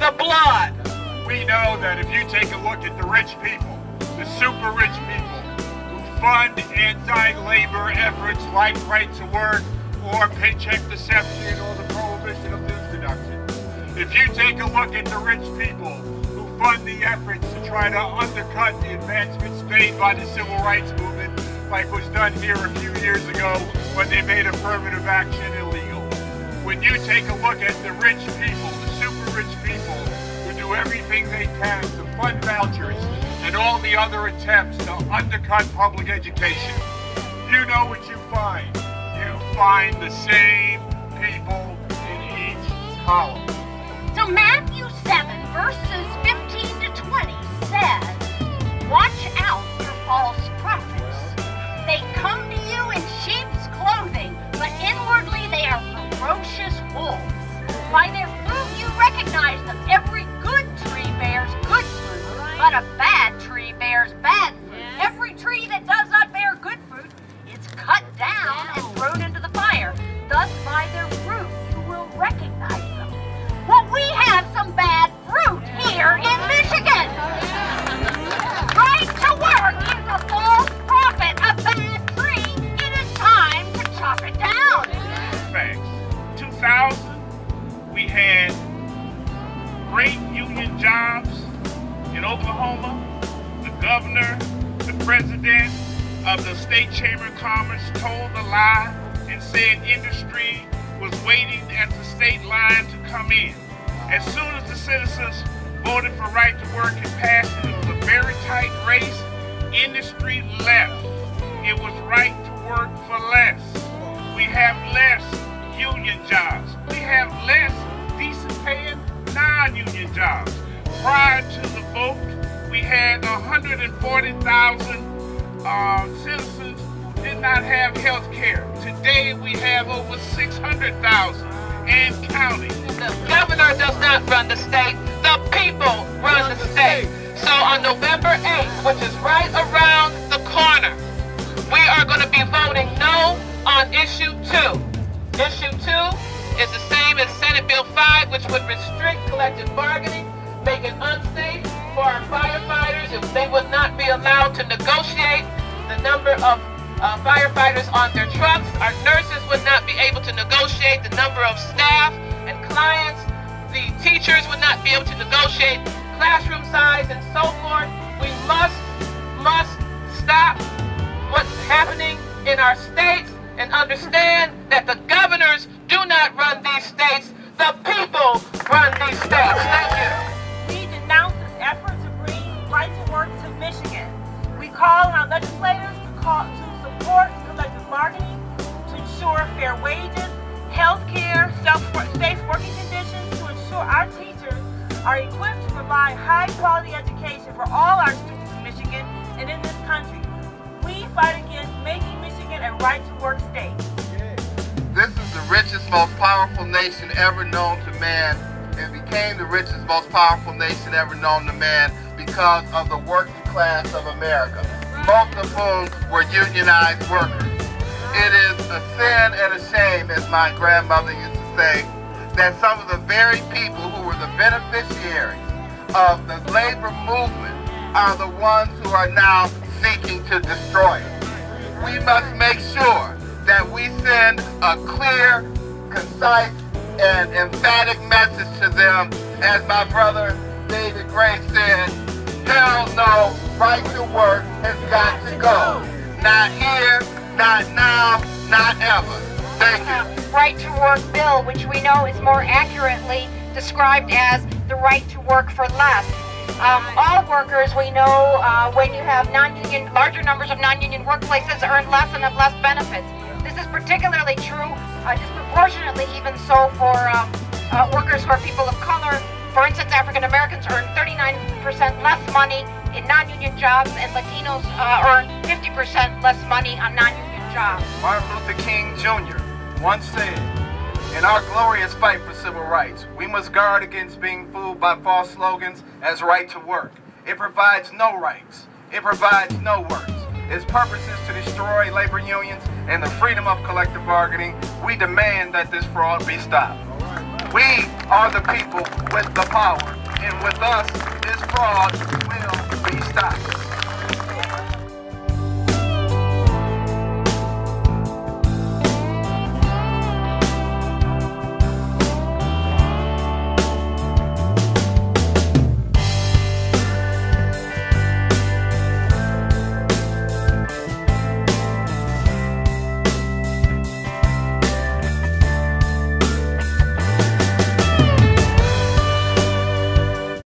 the blood. We know that if you take a look at the rich people, the super rich people who fund anti-labor efforts like right to work or paycheck deception or the prohibition of dues deduction, if you take a look at the rich people who fund the efforts to try to undercut the advancements made by the civil rights movement, like was done here a few years ago when they made affirmative action illegal, when you take a look at the rich people, the super rich people who do everything they can to fund vouchers and all the other attempts to undercut public education, you know what you find. You find the same people in each column. So Matthew 7 verses 15 to 20 says, "Watch out for false prophets. They come to you in sheep's clothing, but inwardly they are ferocious wolves. By their fruit you recognize them. Every good tree bears good fruit, but a bad tree bears bad fruit. Every tree that does not bear good fruit is cut down and thrown into the fire. Thus by their fruit you will recognize them." Well, we have some bad fruit here in Michigan. Right to work is a false prophet, a bad tree. It is time to chop it down. Facts. 2000, we had great union jobs in Oklahoma. The governor, the president of the State Chamber of Commerce told a lie and said industry was waiting at the state line to come in. As soon as the citizens voted for right to work and passed it, it was a very tight race. Industry left. It was right to work for less. We have less union jobs. We have less decent paying non-union jobs. Prior to the vote, we had 140,000 citizens who did not have health care. Today we have over 600,000 and counting. The governor does not run the state, the people run the state. So on November 8th, which is right around the corner, we are going to be voting no on issue 2. Issue 2 is the same as Senate Bill 5, which would restrict collective bargaining, make it unsafe for our firefighters if they would not be allowed to negotiate the number of firefighters on their trucks. Our nurses would not be able to negotiate the number of staff and clients. The teachers would not be able to negotiate classroom size and so forth. We must stop what's happening in our states and understand that the governors do not run these states. The people run these states. Thank you. We denounce this effort to bring right to work to Michigan. We call on our legislators to support collective bargaining, to ensure fair wages, health care, safe working conditions, to ensure our teachers are equipped to provide high-quality education for all our students in Michigan and in this country. We fight against making Michigan a right-to-work state. This is the richest, most powerful nation ever known to man. It became the richest, most powerful nation ever known to man because of the working class of America, most of whom were unionized workers. It is a sin and a shame, as my grandmother used to say, that some of the very people who were the beneficiaries of the labor movement are the ones who are now seeking to destroy it. We must make sure that we send a clear, concise, and emphatic message to them, as my brother David Gray said, hell no, right to work has got to go. Not here, not now, not ever. Thank you. Right to work bill, which we know is more accurately described as the right to work for less. All workers, we know, when you have non-union, larger numbers of non-union workplaces, earn less and have less benefits. This is particularly true, disproportionately even so for workers who are people of color. For instance, African Americans earn 39% less money in non-union jobs, and Latinos earn 50% less money on non-union jobs. Martin Luther King Jr. once said, "In our glorious fight for civil rights, we must guard against being fooled by false slogans as right to work. It provides no rights. It provides no works. Its purpose is to destroy labor unions and the freedom of collective bargaining. We demand that this fraud be stopped." We are the people with the power, and with us, this fraud will be stopped.